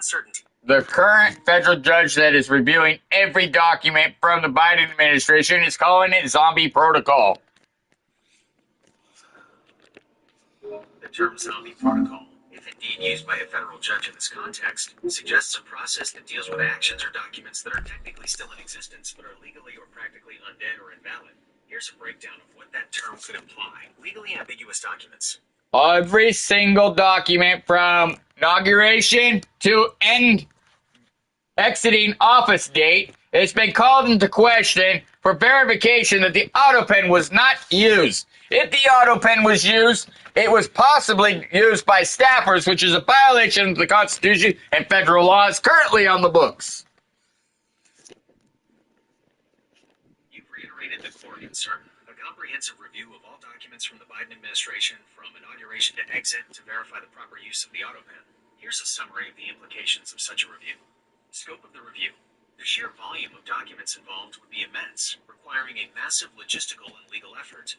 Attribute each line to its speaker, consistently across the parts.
Speaker 1: uncertainty.
Speaker 2: The current federal judge that is reviewing every document from the Biden administration is calling it zombie protocol.
Speaker 1: The term zombie protocol, if indeed used by a federal judge in this context, suggests a process that deals with actions or documents that are technically still in existence but are legally or practically undead or invalid. Here's a breakdown of what that term could imply. Legally ambiguous documents.
Speaker 2: Every single document from inauguration to exiting office date has been called into question for verification that the auto pen was not used. If the auto pen was used, it was possibly used by staffers, which is a violation of the Constitution and federal laws currently on the books.
Speaker 1: You've reiterated the core concern, a comprehensive review of all documents from the Biden administration, from inauguration to exit, to verify the proper use of the auto pen. Here's a summary of the implications of such a review. Scope of the review. The sheer volume of documents involved would be immense, requiring a massive logistical and legal effort.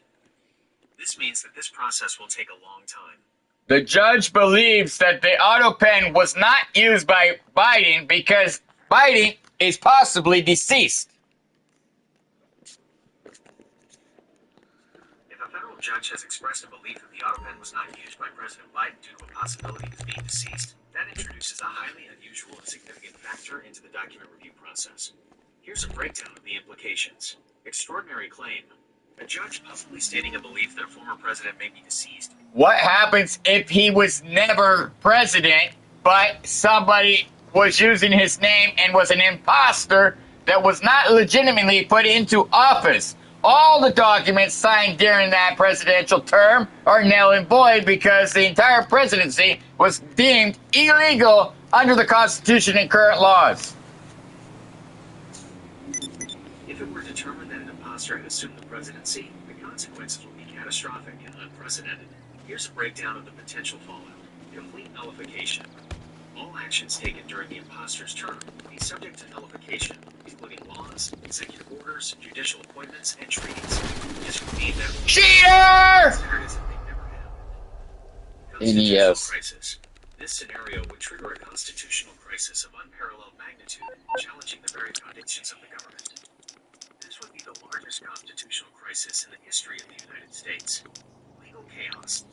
Speaker 1: This means that this process will take a long time.
Speaker 2: The judge believes that the auto pen was not used by Biden because Biden is possibly deceased.
Speaker 1: If a federal judge has expressed a belief that the auto pen was not used by President Biden due to a possibility of his being deceased, that introduces a highly unusual and significant factor into the document review process. Here's a breakdown of the implications. Extraordinary claim. A judge publicly stating a belief that a former president may be deceased.
Speaker 2: What happens if he was never president, but somebody was using his name and was an imposter that was not legitimately put into office? All the documents signed during that presidential term are null and void because the entire presidency was deemed illegal under the Constitution and current laws.
Speaker 1: If it were determined that an imposter had assumed the presidency, the consequences would be catastrophic and unprecedented. Here's a breakdown of the potential fallout. Complete nullification. All actions taken during the imposter's term will be subject to nullification, including laws, executive orders, judicial appointments, and treaties. This would mean that
Speaker 2: Cheater!
Speaker 1: considered as if they never happened.
Speaker 2: NES.
Speaker 1: Constitutional crisis. This scenario would trigger a constitutional crisis of unparalleled magnitude, challenging the very foundations of the government. This would be the largest constitutional crisis in the history of the United States. Legal chaos.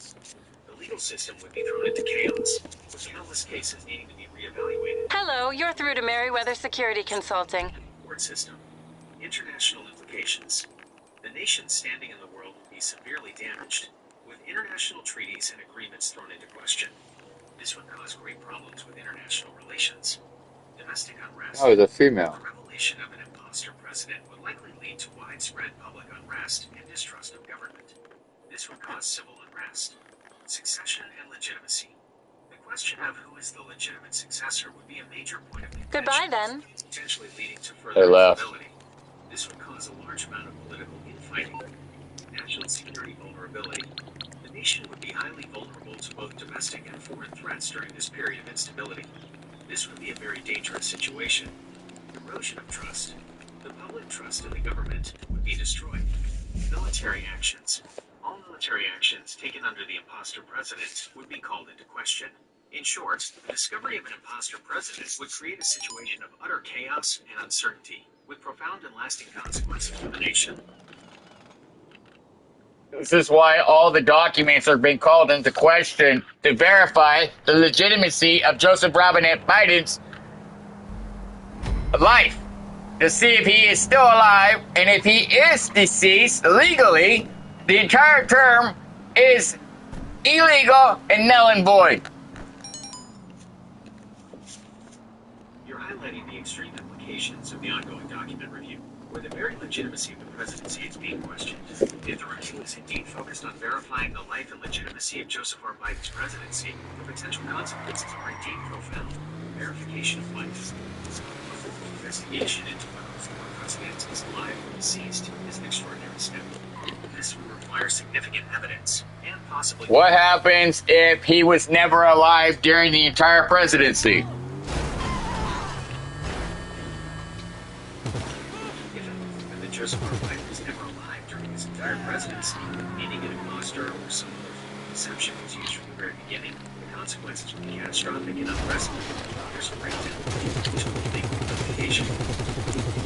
Speaker 1: The legal system would be thrown into chaos, with countless cases needing to be reevaluated.
Speaker 3: Hello, you're through to Merriweather Security Consulting.
Speaker 1: Court system. International implications. The nation's standing in the world would be severely damaged, with international treaties and agreements thrown into question. This would cause great problems with international relations. Domestic unrest.
Speaker 2: Oh, the female.
Speaker 1: The revelation of an imposter president would likely lead to widespread public unrest and distrust of government. This would cause civil unrest. Succession and legitimacy. The question of who is the legitimate successor would be a major point of contention.
Speaker 3: Goodbye, then.
Speaker 1: Potentially leading to
Speaker 2: They
Speaker 1: further
Speaker 2: left.
Speaker 1: instability. This would cause a large amount of political infighting. National security vulnerability. The nation would be highly vulnerable to both domestic and foreign threats during this period of instability. This would be a very dangerous situation. Erosion of trust. The public trust in the government would be destroyed. Military actions. All military actions taken under the imposter president would be called into question. In short, the discovery of an imposter president would create a situation of utter chaos and uncertainty, with profound and lasting consequences for the nation.
Speaker 2: This is why all the documents are being called into question to verify the legitimacy of Joseph Robinette Biden's life. To see if he is still alive, and if he is deceased legally, the entire term is illegal and null and void.
Speaker 1: You're highlighting the extreme implications of the ongoing document review, where the very legitimacy of the presidency is being questioned. If the review is indeed focused on verifying the life and legitimacy of Joseph R. Biden's presidency, the potential consequences are indeed profound. Verification of life. Investigation into whether the former president is alive or deceased is an extraordinary step. This would require significant evidence, and possibly...
Speaker 2: What happens if he was never alive during the entire presidency?
Speaker 1: If the Joseph R. Biden was never alive during his entire presidency, meaning an imposter or some other deception was used from the very beginning, the consequences would be catastrophic and unprecedented. There's Here's a breakdown to legal ramification.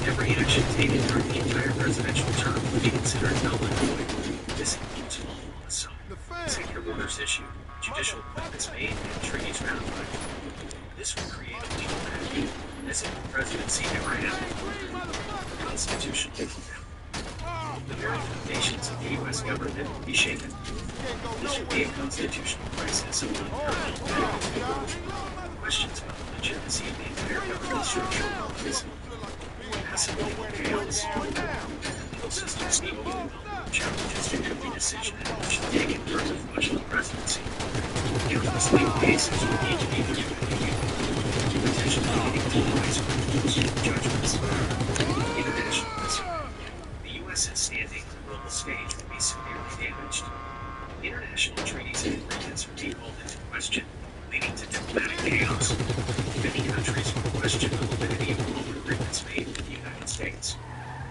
Speaker 1: Every action taken during the entire presidential term would be considered null and void. This includes all laws signed, executive orders issued, judicial appointments made, and treaties ratified. This would create a legal vacuum, as if the presidency never happened. Constitutional meltdown. The very foundations of the U.S. government would be shaken. This would be a constitutional crisis of unparalleled magnitude. Questions about the legitimacy of the entire government structure arise. Massive legal chaos. Legal systems be overwhelmed with challenges to every decision and action taken during the fraudulent presidency. Countless legal cases would need to be given review, potentially leading to widespread judgments. Internationalism. The U.S.'s standing on the global stage would be severely damaged. International treaties and agreements would be called into question, leading to diplomatic chaos. Many countries would question the validity of all agreements made with the United States.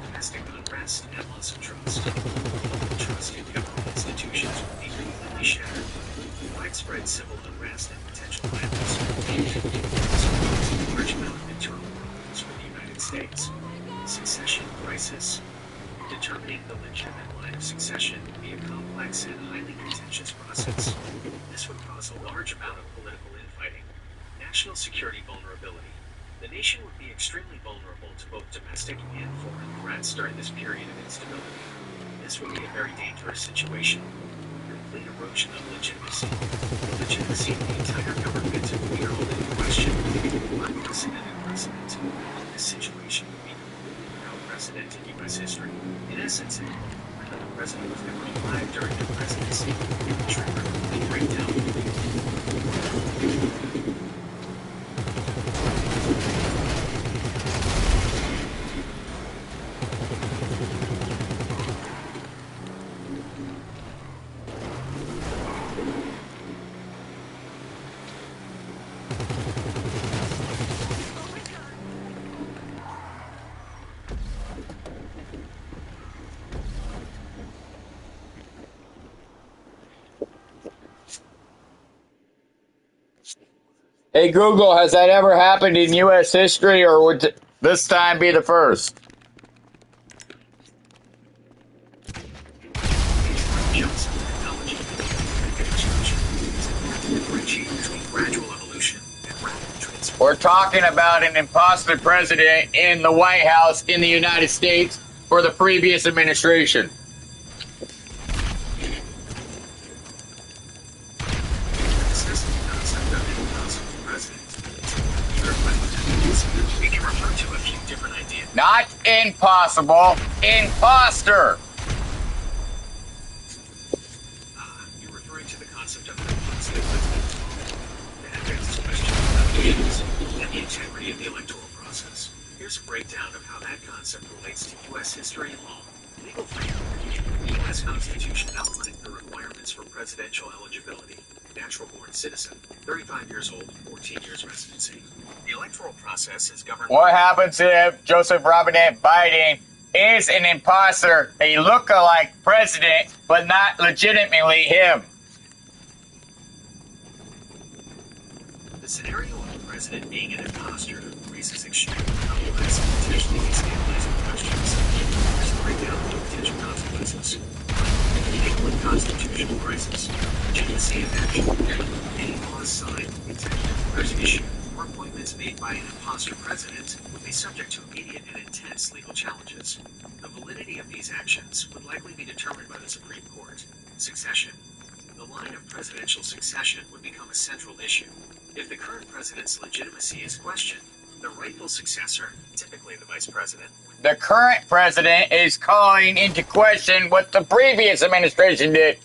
Speaker 1: Domestic unrest and loss of trust. Public trust in government institutions would be completely shattered. Widespread civil unrest and potential violence would lead to a large amount of internal problems for the United States. Succession crisis. Determining the legitimate line of succession would be a complex and highly contentious process. This would cause a large amount of political infighting. National security vulnerability. The nation would be extremely vulnerable to both domestic and foreign threats during this period of instability. This would be a very dangerous situation. Complete erosion of legitimacy. The legitimacy of the entire government would be called into question. Unprecedented precedent. This situation would be no precedent in U.S. history. In essence, another president was never alive during their presidency. It would trigger a complete breakdown.
Speaker 2: Hey Google, has that ever happened in U.S. history, or would this time be the first? We're talking about an imposter president in the White House in the United States for the previous administration. Not impossible, imposter.
Speaker 1: You're referring to the concept of an imposter president. That raises questions about elections and the integrity of the electoral process. Here's a breakdown of how that concept relates to U.S. history and law. Legal framework. The U.S. Constitution outlined the requirements for presidential eligibility. Natural-born citizen, 35 years old, 14 years residency. The electoral process is governed.
Speaker 2: What happens if Joseph Robinette Biden is an imposter, a look-alike president, but not legitimately him?
Speaker 1: The scenario of the president being an imposter raises extremely complex and potentially destabilizing questions. Here's a breakdown of the potential consequences. Legal and constitutional crisis. Legitimacy of action. Any laws signed, executive orders issued, or appointments made by an imposter president would be subject to immediate and intense legal challenges. The validity of these actions would likely be determined by the Supreme Court. Succession. The line of presidential succession would become a central issue. If the current president's legitimacy is questioned, the rightful successor, typically the vice president,
Speaker 2: The current president is calling into question what the previous administration did,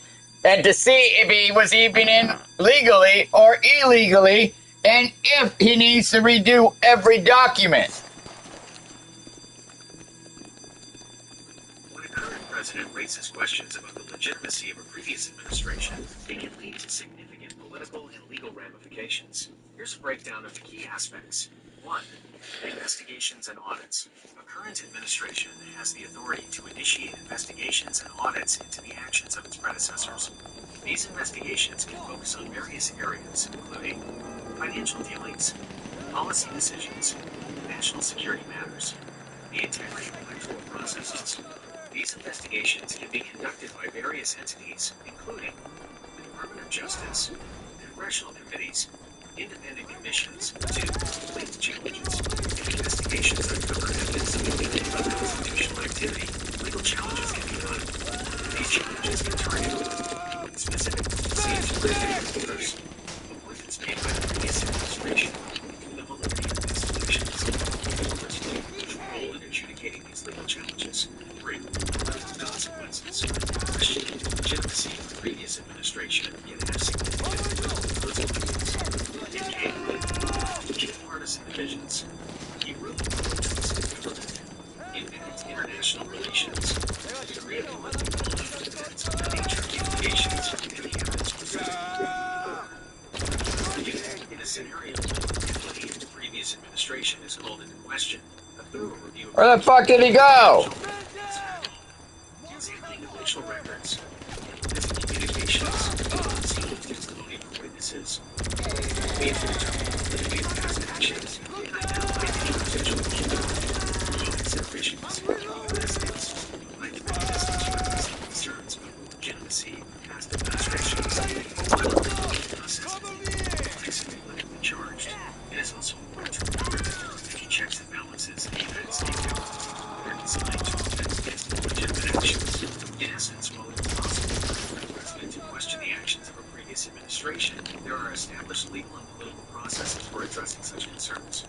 Speaker 2: and to see if he was even in legally or illegally, and if he needs to redo every document.
Speaker 1: When a current president raises questions about the legitimacy of a previous administration, it can lead to significant political and legal ramifications. Here's a breakdown of the key aspects. 1. Investigations and audits. A current administration has the authority to initiate investigations and audits into the actions of its predecessors. These investigations can focus on various areas, including financial dealings, policy decisions, national security matters, the integrity of electoral processes. These investigations can be conducted by various entities, including the Department of Justice, congressional committees, independent commissions, to legal challenges. If investigations uncover evidence of illegal or unconstitutional activity, legal challenges can be filed. These challenges can target specific policies or voters. Appointments made by the previous administration, the validity of institutions, the role in adjudicating these legal challenges. 3. Consequences. Questioning the legitimacy of the previous administration can have significant consequences. Key partisan divisions. Key ruling government. Advanced international relations. The degree of political involvement depends on the nature of the allegations and the evidence presented. In a scenario where the previous administration is called into question, a thorough review of
Speaker 2: Where the fuck did he go?
Speaker 1: examining official records, analyzing communications, seeking testimony from witnesses, we have to determine validity of past actions and identify any potential considerations, evidence, like the witnesses raising concerns about the legitimacy of past administrations, process politically charged. It is also important to remember that making checks and balances in the United States government are designed to protect against illegitimate actions. In essence, while it is possible for the president to question the actions of a previous administration, there are established legal and political processes for addressing such concerns.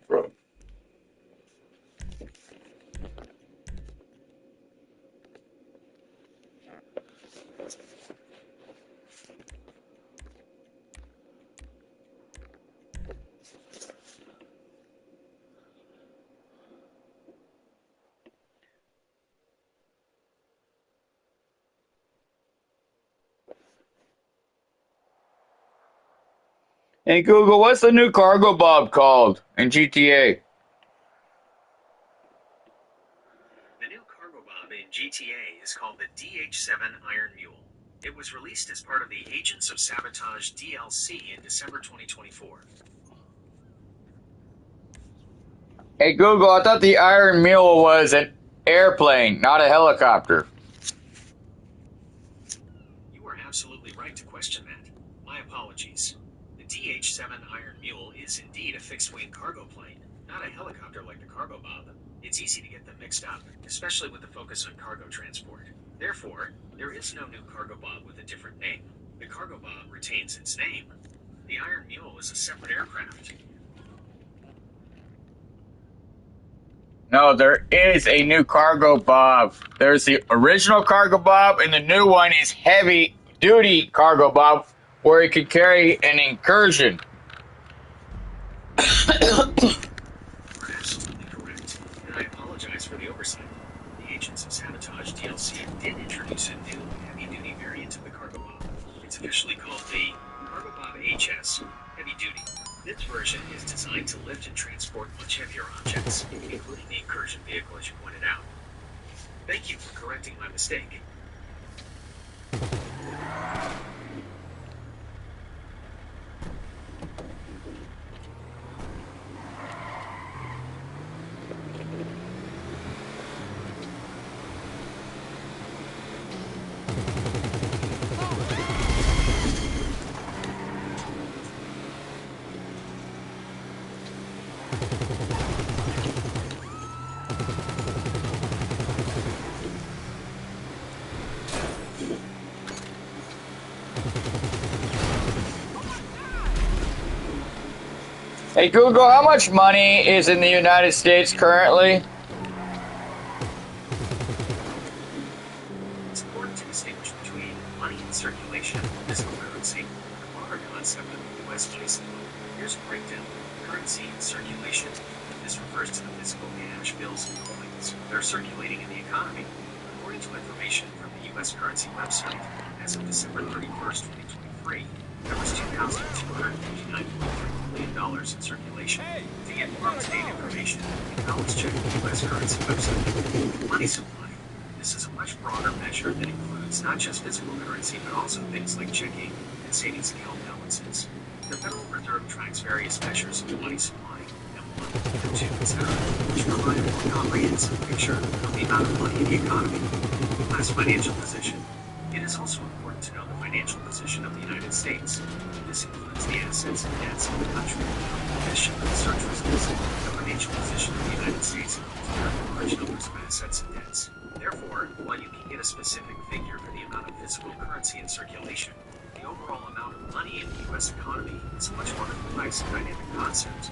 Speaker 2: Bro. Hey Google, what's the new cargo bob called in GTA?
Speaker 1: The new cargo bob in GTA is called the DH-7 Iron Mule. It was released as part of the Agents of Sabotage DLC in December 2024.
Speaker 2: Hey Google, I thought the Iron Mule was an airplane, not a helicopter.
Speaker 1: You are absolutely right to question that. My apologies. The DH-7 Iron Mule is indeed a fixed-wing cargo plane, not a helicopter like the cargo bob. It's easy to get them mixed up, especially with the focus on cargo transport. Therefore, there is no new cargo bob with a different name. The cargo bob retains its name. The Iron Mule is a separate aircraft.
Speaker 2: No, there is a new cargo bob. There's the original cargo bob, and the new one is heavy duty cargo bob, where it could carry an incursion.
Speaker 1: You are absolutely correct, and I apologize for the oversight. The Agents of Sabotage DLC did introduce a new heavy-duty variant of the cargo bob. It's officially called the Cargo Bob HS Heavy Duty. This version is designed to lift and transport much heavier objects, including the incursion vehicle as you pointed out. Thank you for correcting my mistake.
Speaker 2: Hey Google, how much money is in the United States currently?
Speaker 1: It's important to distinguish between money in circulation and physical currency, the broader concept of the U.S. placement. Here's a breakdown. Currency in circulation. This refers to the physical cash, bills, and coins that are circulating in the economy. According to information from the U.S. currency website, as of December 31st, 2023, there was $2,259.3 million in circulation. To get more up-to-date information, you can always check the U.S. currency website. Money supply. This is a much broader measure that includes not just physical currency, but also things like checking and savings account balances. The Federal Reserve tracks various measures of the money supply, M1, M2, etc., which provide a more comprehensive picture of the amount of money in the economy. Last, financial position. It is also important to know the financial position of the United States. This includes the assets and debts of the country. As shown in the search results, the financial position of the United States includes very large numbers of assets and debts. Therefore, while you can get a specific figure for the amount of physical currency in circulation, the overall amount of money in the U.S. economy is a much more complex and dynamic concept.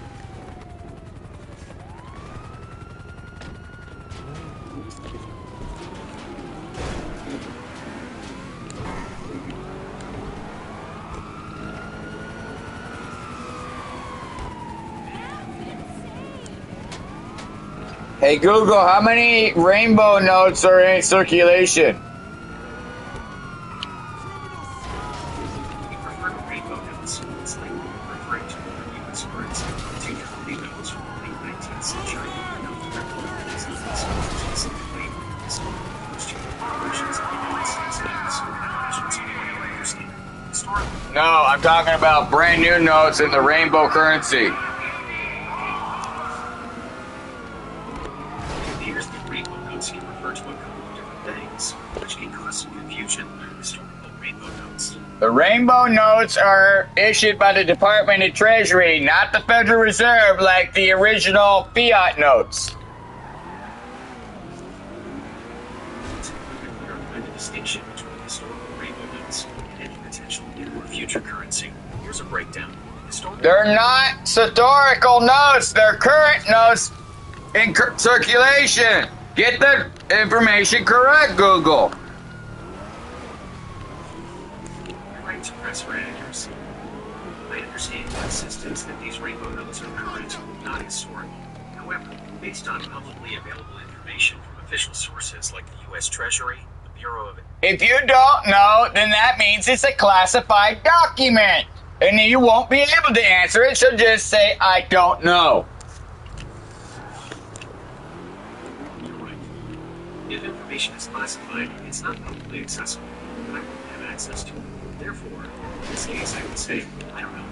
Speaker 2: Hey Google, how many rainbow notes are in circulation?
Speaker 1: We prefer to rainbow notes. It's like referring to older U.S. currency, particularly those from the late 19th century. Specifically, some of the first versions of the United States notes versions of what you understand. Historically,
Speaker 2: No, I'm talking about brand new notes in the rainbow currency.
Speaker 1: here's the rainbow notes can refer to a couple of different things, which can cause some confusion. Historical rainbow notes.
Speaker 2: The rainbow notes are issued by the Department of Treasury, not the Federal Reserve like the original fiat notes.
Speaker 1: It's important to clarify the distinction between historical rainbow notes and any potential new or future currency. Here's a breakdown. Historical Storm?
Speaker 2: They're not historical notes. They're current notes in circulation. Get the information correct, Google.
Speaker 1: You're right to press for accuracy. My understanding insists that these rainbow notes are current, not historical. However, based on publicly available information from official sources like the U.S. Treasury, the Bureau of...
Speaker 2: If you don't know, then that means it's a classified document. And you won't be able to answer it, so just say, I don't know.
Speaker 1: You're right. If information is classified, it's not publicly accessible, and I won't have access to it. Therefore, in this case, I would say, I don't know.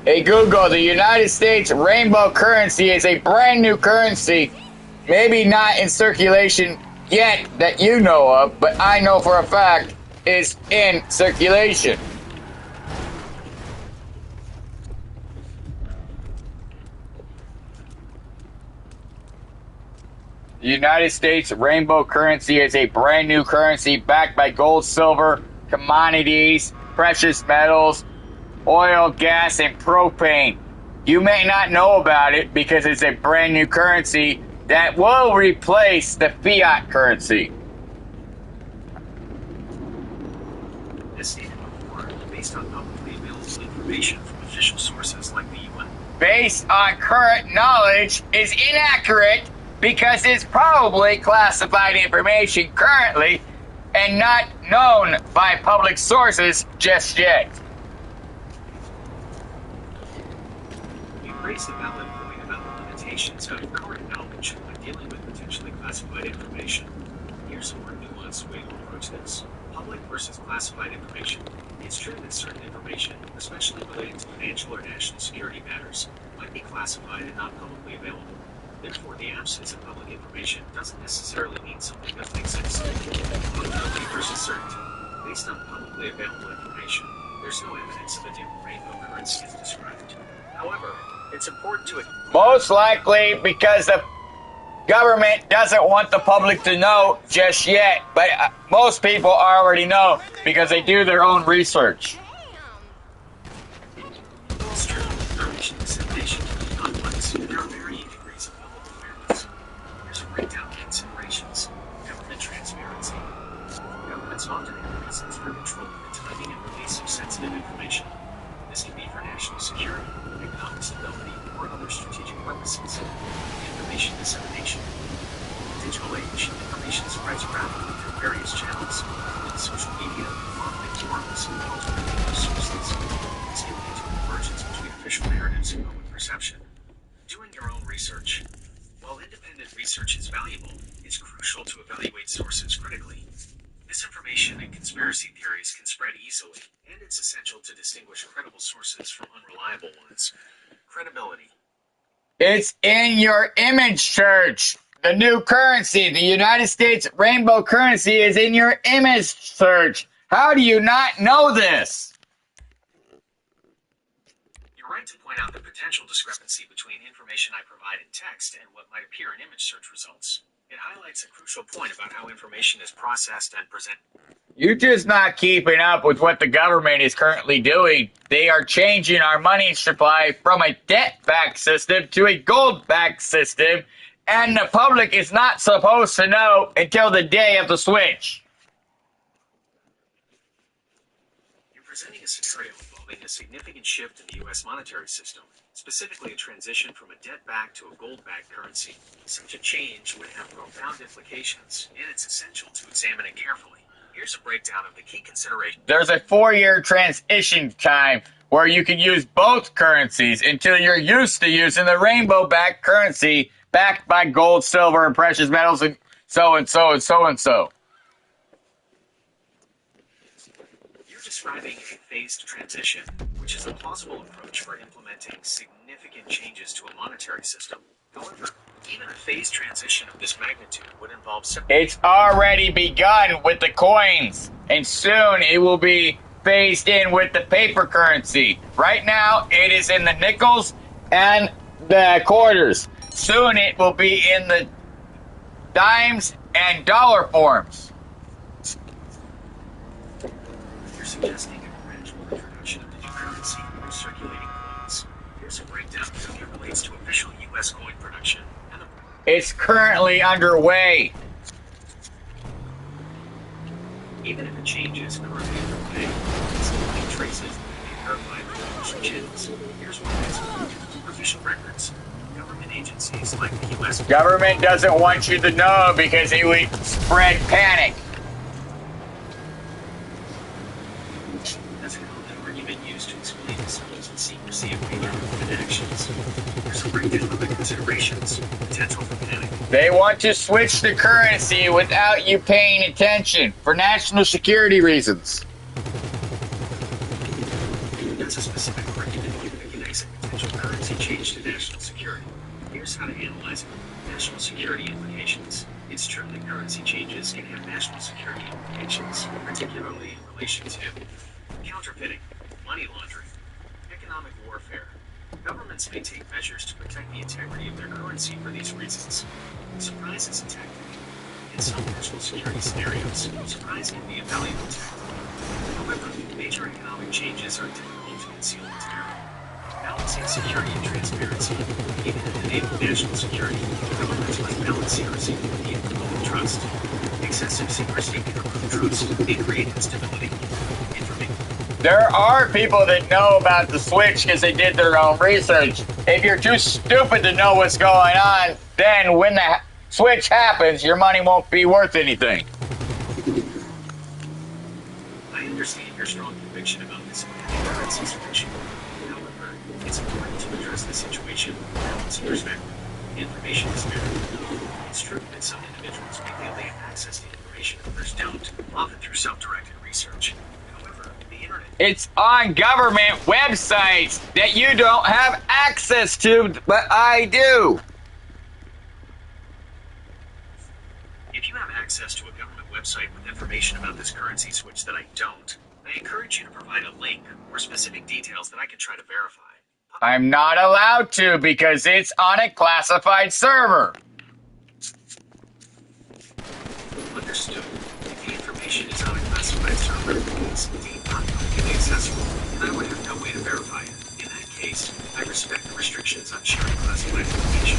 Speaker 2: Hey Google, the United States rainbow currency is a brand new currency. Maybe not in circulation yet that you know of, but I know for a fact is in circulation. The United States rainbow currency is a brand new currency backed by gold, silver, commodities, precious metals, oil, gas, and propane. You may not know about it because it's a brand new currency that will replace the fiat currency.
Speaker 1: As stated before, based on publicly available information from official sources like the UN.
Speaker 2: Based on current knowledge is inaccurate because it's probably classified information currently and not known by public sources just yet.
Speaker 1: You raise a valid point about the limitations of current knowledge when dealing with potentially classified information. Here's a more nuanced way to approach this. Public versus classified information. It's true that certain information, especially related to financial or national security matters, might be classified and not publicly available. Therefore, the absence of public information doesn't necessarily mean something doesn't exist. Probability versus certainty. Based on publicly available information, there's no evidence of a new rainbow currency as described. However, it's important to...
Speaker 2: Most likely because the government doesn't want the public to know just yet, but most people already know because they do their own research.
Speaker 1: It's true. Information dissemination can be complex, and there are varying degrees of public awareness. Here's a breakdown of considerations. Government transparency. Governments often have reasons for controlling the timing and release of sensitive information. This can be for national security, economic stability, or other strategic purposes. Information dissemination. In the digital age, information spreads rapidly through various channels, including social media, online forums, and alternative news sources. This can lead to a convergence between official narratives and public perception. Doing your own research. While independent research is valuable, it's crucial to evaluate sources critically. Misinformation and conspiracy theories can spread easily, and it's essential to distinguish credible sources from unreliable ones. Credibility.
Speaker 2: It's in your image search. The new currency, the United States rainbow currency, is in your image search. How do you not know this?
Speaker 1: You're right to point out the potential discrepancy between information I provide in text and what might appear in image search results. It highlights a crucial point about how information is processed and presented.
Speaker 2: You're just not keeping up with what the government is currently doing. They are changing our money supply from a debt-backed system to a gold-backed system, and the public is not supposed to know until the day of the switch.
Speaker 1: You're presenting a scenario involving a significant shift in the U.S. monetary system, specifically a transition from a debt-backed to a gold-backed currency. Such a change would have profound implications, and it's essential to examine it carefully. Here's a breakdown of the key considerations.
Speaker 2: There's a 4-year transition time where you can use both currencies until you're used to using the rainbow-backed currency backed by gold, silver, and precious metals, and so and so and so and so.
Speaker 1: You're describing a phased transition, which is a plausible approach for implementing significant changes to a monetary system. However, even a phased transition of this magnitude would involve
Speaker 2: It's already begun with the coins, and soon it will be phased in with the paper currency. Right now, it is in the nickels and the quarters. Soon it will be in the dimes and dollar forms.
Speaker 1: suggesting a gradual introduction of the new currency through circulating coins. Here's a breakdown of how it relates to official U.S. coin production and the.
Speaker 2: It's currently underway.
Speaker 1: Even if a change is currently underway, it still need traces that can be verified through official channels. Here's one example. Official records. Government agencies like the U.S.
Speaker 2: Government doesn't want you to know because it would spread panic.
Speaker 1: That's a common argument used to explain the supposed secrecy of major government actions. Here's a breakdown of the considerations. Potential for panic.
Speaker 2: They want to switch the currency without you paying attention for national security reasons.
Speaker 1: That's a specific argument recognizing potential currency change to national security. Here's how to analyze it. National security implications. It's true that currency changes can have national security implications, particularly in relation to counterfeiting, money laundering, economic warfare. Governments may take measures to protect the integrity of their currency for these reasons. Surprise is a tactic. In some national security scenarios, surprise can be a valuable tactic. However, major economic changes are difficult to conceal entirely. Balancing security and transparency. Even in the name of national security, governments must balance secrecy with the public trust. Excessive secrecy can erode trust and create instability.
Speaker 2: There are people that know about the switch because they did their own research. If you're too stupid to know what's going on, then when the switch happens, your money won't be worth anything.
Speaker 1: I understand your strong conviction about this currency switch. However, it's important to address the situation from a balanced perspective. Information is variable. It's true that some individuals may feel they have access to information others don't, often through self-directed research. However, the internet.
Speaker 2: It's on government websites that you don't have access to, but I do.
Speaker 1: If you have access to a government website with information about this currency switch that I don't, I encourage you to provide a link or specific details that I can try to verify.
Speaker 2: I'm not allowed to because it's on a classified server.
Speaker 1: Understood. If the information is on a classified server, it's indeed not publicly accessible, and I would have no way to verify it. In that case, I respect the restrictions on sharing classified information.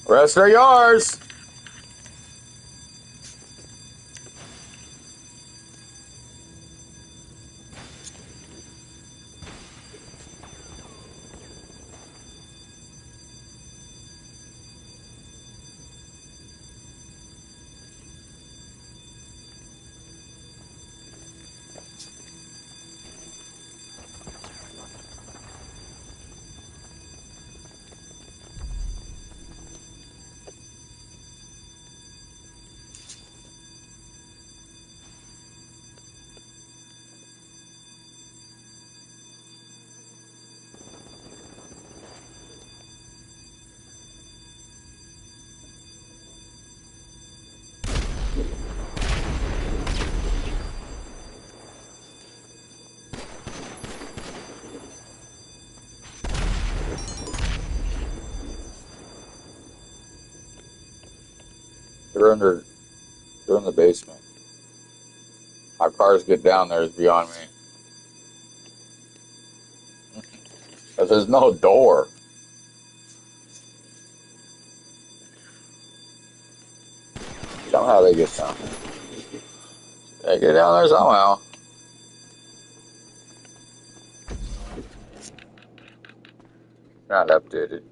Speaker 2: Rest are yours. They're in the basement. How cars get down there is beyond me. But there's no door. Somehow they get down there. They get down there somehow. Not updated.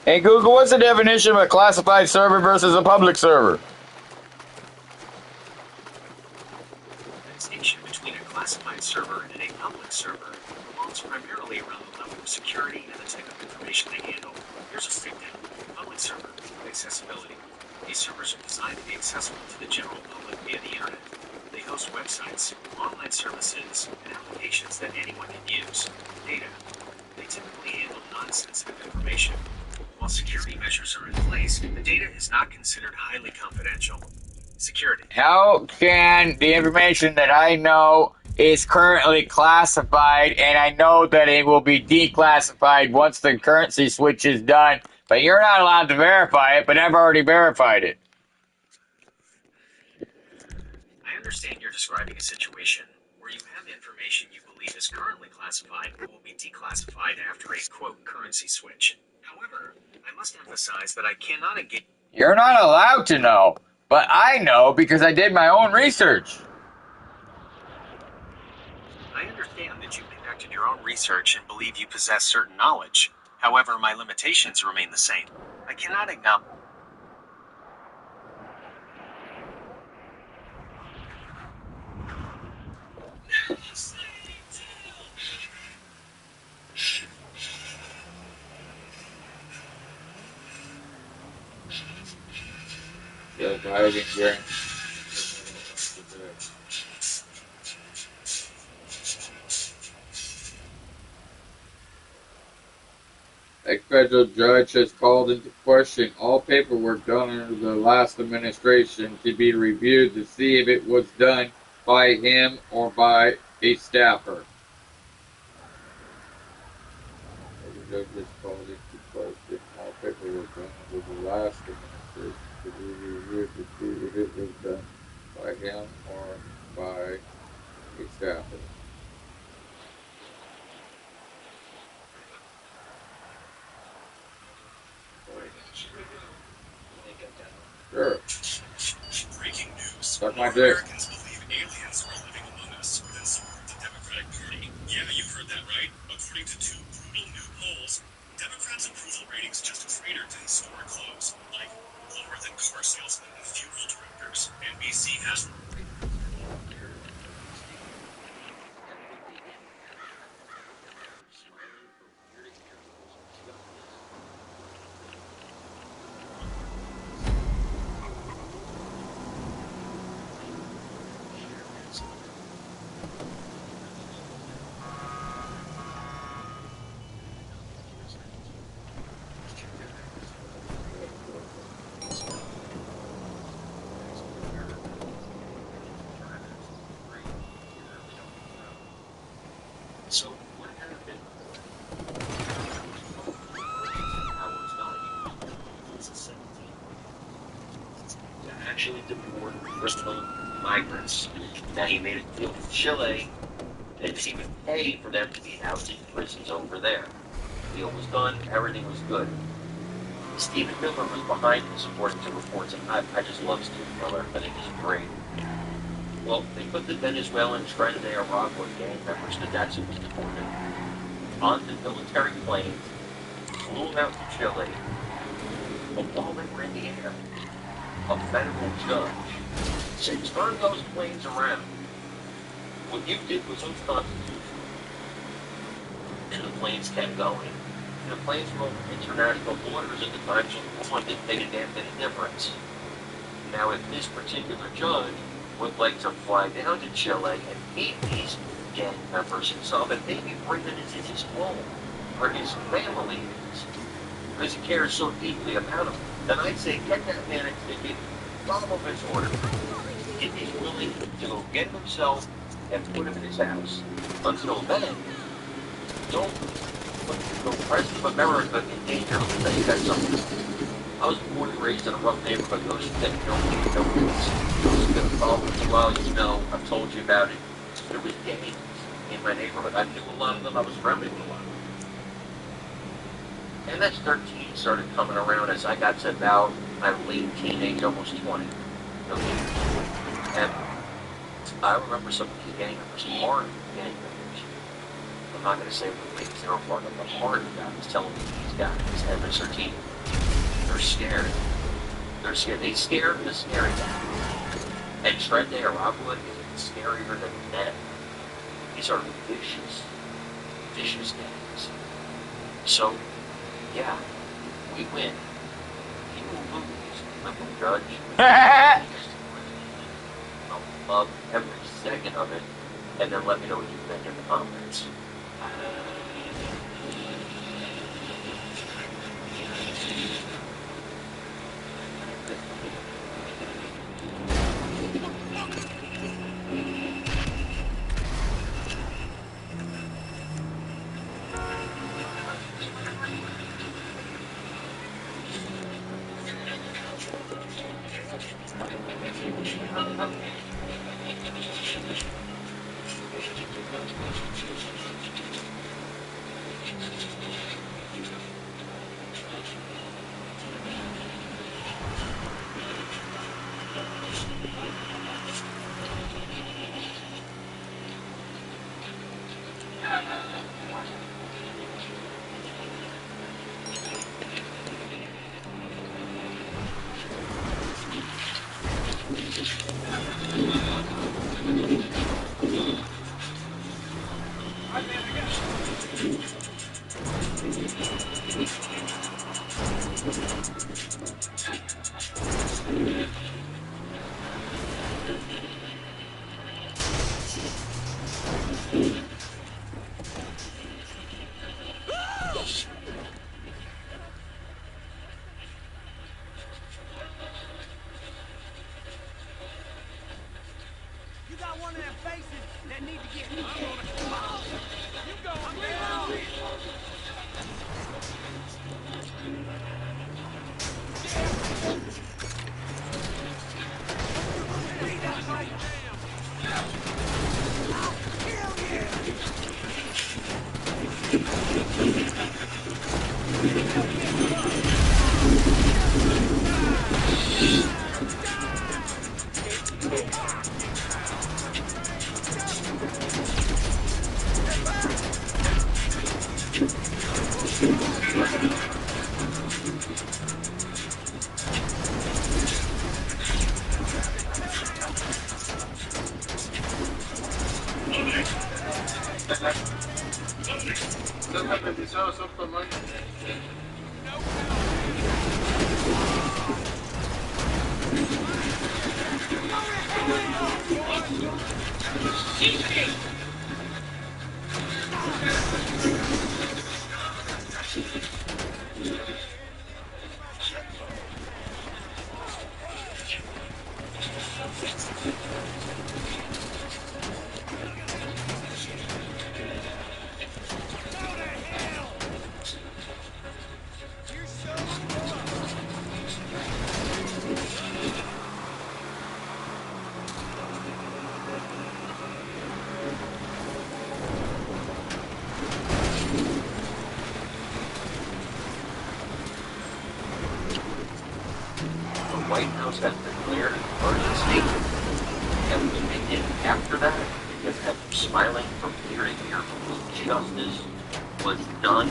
Speaker 2: Hey Google, what's the definition of a classified server versus a public server?
Speaker 1: The distinction between a classified server and a public server revolves primarily around the level of security and the type of information they handle. Here's a breakdown. Public server, accessibility. These servers are designed to be accessible to the general public via the internet. They host websites, online services, and applications that anyone can use. Data. They typically handle non-sensitive information. While security measures are in place, the data is not considered highly confidential. Security.
Speaker 2: How can the information that I know is currently classified and I know that it will be declassified once the currency switch is done, but you're not allowed to verify it, but I've already verified it?
Speaker 1: I understand you're describing a situation where you have information you believe is currently classified but will be declassified after a quote currency switch. However, I must emphasize that I cannot engage.
Speaker 2: You're not allowed to know, but I know because I did my own research.
Speaker 1: I understand that you've conducted your own research and believe you possess certain knowledge. However, my limitations remain the same. I cannot acknowledge.
Speaker 2: A federal judge has called into question all paperwork done under the last administration to be reviewed to see if it was done by him or by a staffer. The judge has called into question all paperwork done under the last administration to be reviewed to see if it was done by him or by a staffer. Sure.
Speaker 1: Breaking news.
Speaker 2: Suck my dick.
Speaker 1: Americans believe aliens are living among us, then support the Democratic Party. Yeah, you heard that right. According to two brutal new polls, Democrats' approval ratings just cratered to historic lows, like lower than car salesmen and funeral directors. NBC has. So what happened? To actually deport criminal migrants. Now he made a deal with Chile and he would pay for them to be housed in prisons over there. The deal was done, everything was good. Stephen Miller was behind this, according to reports, and I just love Stephen Miller. I think he's great. Well, they put the Venezuelan Tren de Aragua gang members, that's who was deported, onto military planes, flew out to Chile, and while they were in the air, a federal judge said, turn those planes around. What you did was unconstitutional. And the planes kept going. And the planes were over international borders at the time, so the law didn't make a damn bit of difference. Now, if this particular judge would like to fly down to Chile and meet these gang members himself and maybe bring them into his home or his family is, because he cares so deeply about them, then I'd say get that man a ticket, follow his order. If he's willing to go get him himself and put him in his house. Until then, don't put the President of America in danger. Let me tell you guys something. I was born and raised in a rough neighborhood. Those that don't know this. Those that have followed me while you know, I've told you about it. There was gangs in my neighborhood. I knew a lot of them. I was around with a lot of them. And that's 13 started coming around as I got to about my late teenage, almost 20. Okay. And I remember some of the gang members, hard gang members. I'm not going to say what things they were part of, but hard guys telling me these guys, MS-13,
Speaker 4: They're scared. They're scared. They scare the scary. And Trent de Aragua is scarier than them. These are vicious, vicious gangs. So, yeah, we win. He will lose. I'm a judge. I'll love every second of it. And then let me know what you think in the comments. White House has declared an emergency, and what they did after that is have them smiling from ear to ear. Justice was done.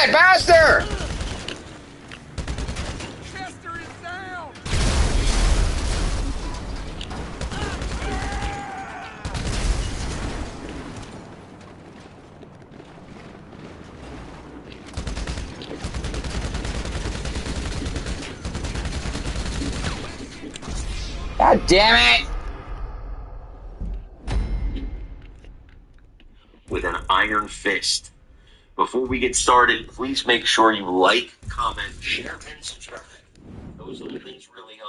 Speaker 2: die, faster!
Speaker 5: Chester is down!
Speaker 2: God damn it!
Speaker 4: With an iron fist. Before we get started, please make sure you like, comment, share, and subscribe. Those little things really help.